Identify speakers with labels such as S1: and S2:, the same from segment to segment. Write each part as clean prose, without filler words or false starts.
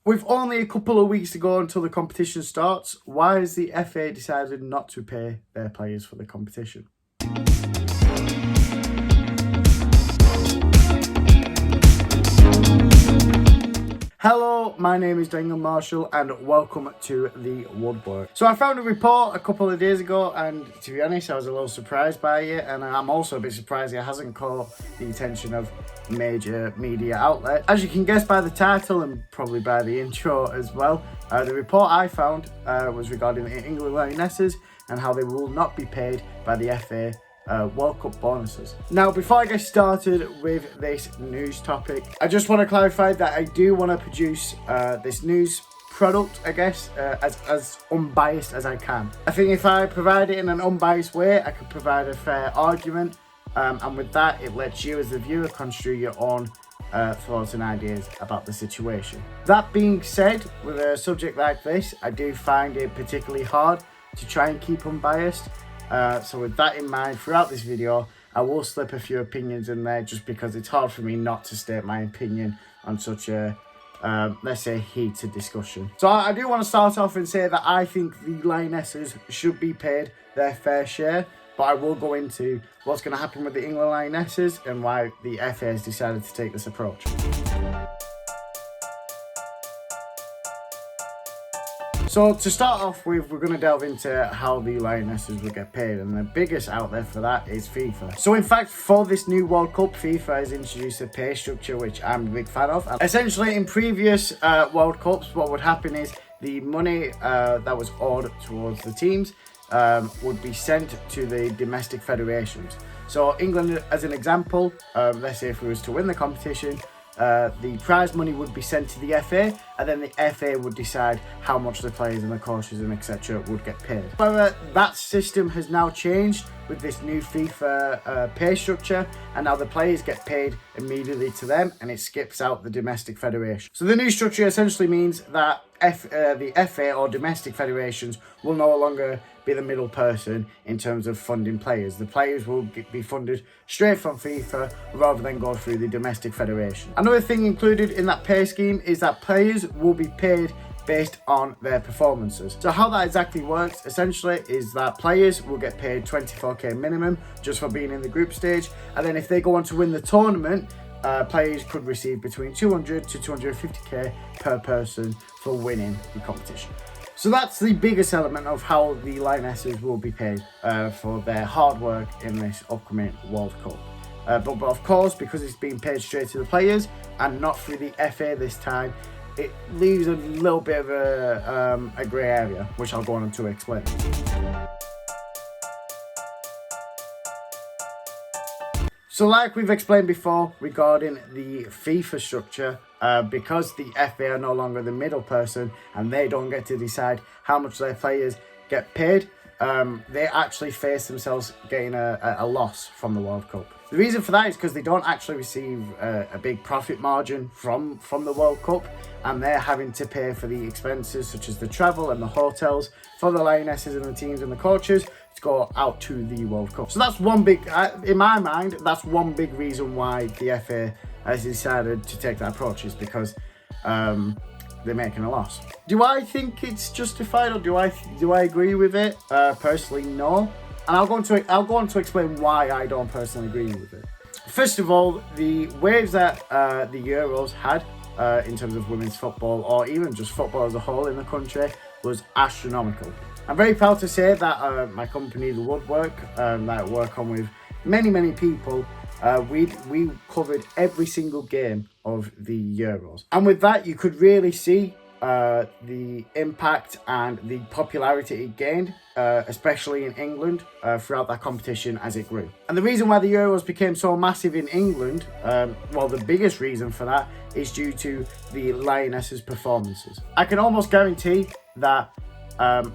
S1: With only a couple of weeks to go until the competition starts, why has the FA decided not to pay their players for the competition? Hello, my name is England Marshall and welcome to the Woodwork. So I found a report a couple of days ago and to be honest I was a little surprised by it, and I'm also a bit surprised it hasn't caught the attention of major media outlets. As you can guess by the title and probably by the intro as well, the report I found was regarding the England Lionesses and how they will not be paid by the FA World Cup bonuses. Now, before I get started with this news topic, I just want to clarify that I do want to produce this news product, I guess, as unbiased as I can. I think if I provide it in an unbiased way, I can provide a fair argument, and with that, it lets you as the viewer construe your own thoughts and ideas about the situation. That being said, with a subject like this, I do find it particularly hard to try and keep unbiased. So with that in mind, throughout this video, I will slip a few opinions in there just because it's hard for me not to state my opinion on such a, let's say, heated discussion. So I do want to start off and say that I think the Lionesses should be paid their fair share, but I will go into what's going to happen with the England Lionesses and why the FA has decided to take this approach. So to start off with, we're going to delve into how the Lionesses will get paid, and the biggest out there for that is FIFA. So in fact, for this new World Cup, FIFA has introduced a pay structure which I'm a big fan of. Essentially, in previous World Cups, what would happen is the money that was owed towards the teams would be sent to the domestic federations. So England, as an example, let's say if we was to win the competition, the prize money would be sent to the FA, and then the FA would decide how much the players and the coaches and etc. would get paid. However, that system has now changed with this new FIFA pay structure, and now the players get paid immediately to them and it skips out the domestic federation. So the new structure essentially means that the FA or domestic federations will no longer be the middle person in terms of funding players. The players will be funded straight from FIFA rather than go through the domestic federation. Another thing included in that pay scheme is that players will be paid based on their performances. So how that exactly works essentially is that players will get paid 24k minimum just for being in the group stage, and then if they go on to win the tournament, players could receive between 200 to 250k per person for winning the competition. So that's the biggest element of how the Lionesses will be paid for their hard work in this upcoming World Cup. But of course, because it's being paid straight to the players and not through the FA this time, it leaves a little bit of a grey area, which I'll go on to explain. So like we've explained before regarding the FIFA structure, because the FA are no longer the middle person and they don't get to decide how much their players get paid, they actually face themselves getting a loss from the World Cup. The reason for that is because they don't actually receive a big profit margin from the World Cup, and they're having to pay for the expenses such as the travel and the hotels for the Lionesses and the teams and the coaches to go out to the World Cup. So that's one big, in my mind, that's one big reason why the FA has decided to take that approach, is because they're making a loss. Do I think it's justified, or do I agree with it? Personally, no. And I'll go on to explain why I don't personally agree with it. First of all, the waves that the Euros had in terms of women's football, or even just football as a whole in the country, was astronomical. I'm very proud to say that my company, The Woodwork, that I work on with many people, we covered every single game of the Euros. And with that, you could really see the impact and the popularity it gained, especially in England, throughout that competition as it grew. And the reason why the Euros became so massive in England, well, the biggest reason for that is due to the Lionesses' performances. I can almost guarantee that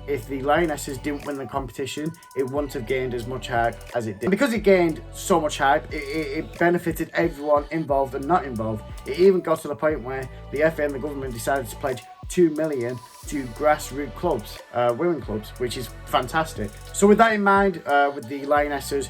S1: if the Lionesses didn't win the competition, it wouldn't have gained as much hype as it did. And because it gained so much hype, it benefited everyone involved and not involved. It even got to the point where the FA and the government decided to pledge 2 million to grassroots clubs, women clubs, which is fantastic. So with that in mind, with the Lionesses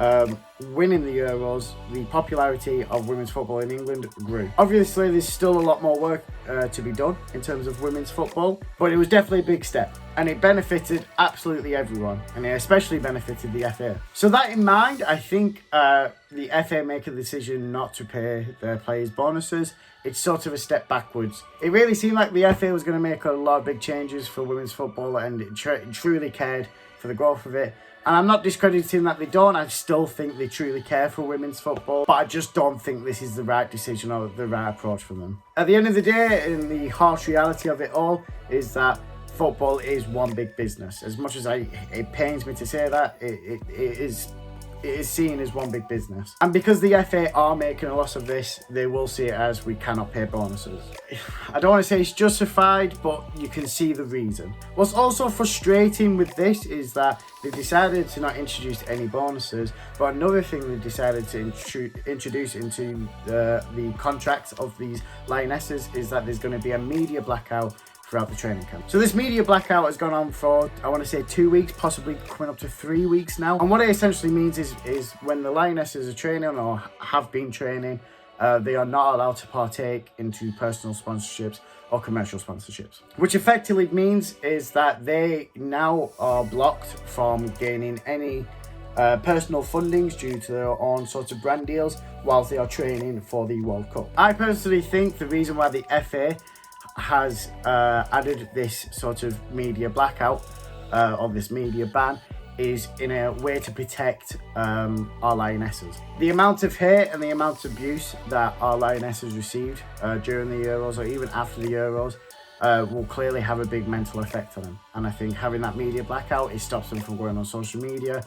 S1: winning the Euros, the popularity of women's football in England grew. Obviously, there's still a lot more work to be done in terms of women's football, but it was definitely a big step, and it benefited absolutely everyone, and it especially benefited the FA. So that in mind, I think the FA making the decision not to pay their players bonuses, it's sort of a step backwards. It really seemed like the FA was going to make a lot of big changes for women's football, and it truly cared for the growth of it. And I'm not discrediting that they don't. I still think they truly care for women's football, but I just don't think this is the right decision or the right approach for them. At the end of the day, and the harsh reality of it all, is that football is one big business. As much as it pains me to say that, it is seen as one big business. And because the FA are making a loss of this, they will see it as we cannot pay bonuses. I don't want to say it's justified, but you can see the reason. What's also frustrating with this is that they decided to not introduce any bonuses, but another thing they decided to introduce into the contracts of these Lionesses is that there's going to be a media blackout throughout the training camp. So this media blackout has gone on for, I want to say 2 weeks, possibly coming up to 3 weeks now. And what it essentially means is when the Lionesses are training or have been training, they are not allowed to partake into personal sponsorships or commercial sponsorships. Which effectively means is that they now are blocked from gaining any personal fundings due to their own sorts of brand deals whilst they are training for the World Cup. I personally think the reason why the FA has added this sort of media blackout or this media ban is in a way to protect our Lionesses. The amount of hate and the amount of abuse that our Lionesses received during the Euros or even after the Euros will clearly have a big mental effect on them. And I think having that media blackout, it stops them from going on social media,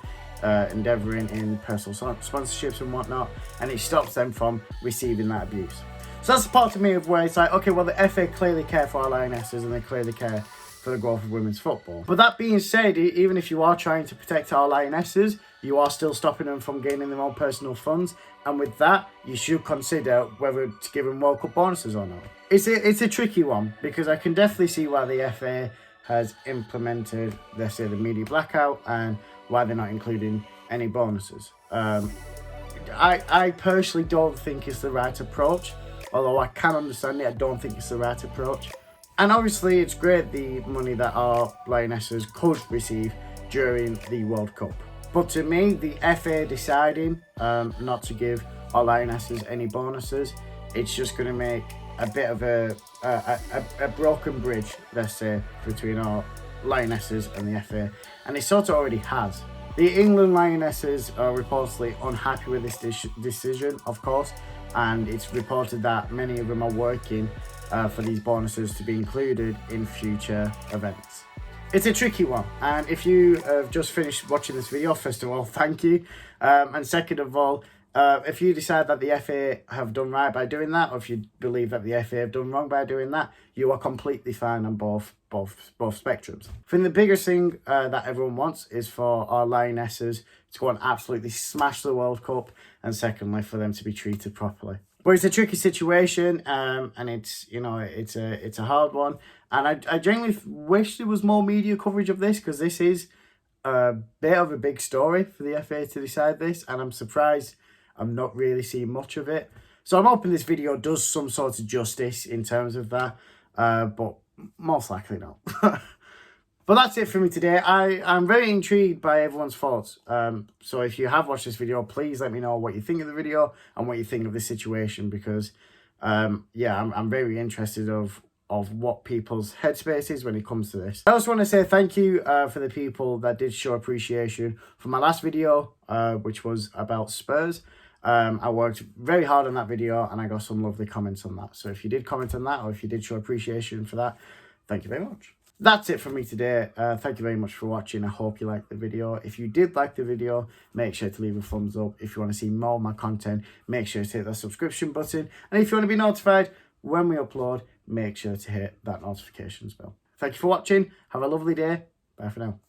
S1: endeavouring in personal sponsorships and whatnot, and it stops them from receiving that abuse. So that's the part of me of where it's like, okay, well, the FA clearly care for our Lionesses and they clearly care for the growth of women's football. But that being said, even if you are trying to protect our Lionesses, you are still stopping them from gaining their own personal funds. And with that, you should consider whether to give them World Cup bonuses or not. It's a tricky one, because I can definitely see why the FA has implemented, let's say, the media blackout and why they're not including any bonuses. I personally don't think it's the right approach. Although I can understand it, I don't think it's the right approach. And obviously, it's great the money that our Lionesses could receive during the World Cup. But to me, the FA deciding not to give our Lionesses any bonuses, it's just going to make a bit of a broken bridge, let's say, between our Lionesses and the FA. And it sort of already has. The England Lionesses are reportedly unhappy with this decision, of course, and it's reported that many of them are working for these bonuses to be included in future events. It's a tricky one, and if you have just finished watching this video, first of all, thank you, and second of all, if you decide that the FA have done right by doing that, or if you believe that the FA have done wrong by doing that, you are completely fine on both spectrums. I think the biggest thing that everyone wants is for our Lionesses to go and absolutely smash the World Cup, and secondly, for them to be treated properly. But it's a tricky situation, and it's a hard one, and I genuinely wish there was more media coverage of this, because this is a bit of a big story for the FA to decide this, and I'm surprised I'm not really seeing much of it. So I'm hoping this video does some sort of justice in terms of that, but most likely not. But that's it for me today. I'm very intrigued by everyone's thoughts. So if you have watched this video, please let me know what you think of the video and what you think of this situation, because yeah, I'm very interested of what people's headspace is when it comes to this. I also want to say thank you for the people that did show appreciation for my last video, which was about Spurs. I worked very hard on that video and I got some lovely comments on that. So if you did comment on that, or if you did show appreciation for that, thank you very much. That's it from me today. Thank you very much for watching. I hope you liked the video. If you did like the video, make sure to leave a thumbs up. If you want to see more of my content, make sure to hit the subscription button. And if you want to be notified when we upload, make sure to hit that notifications bell. Thank you for watching. Have a lovely day. Bye for now.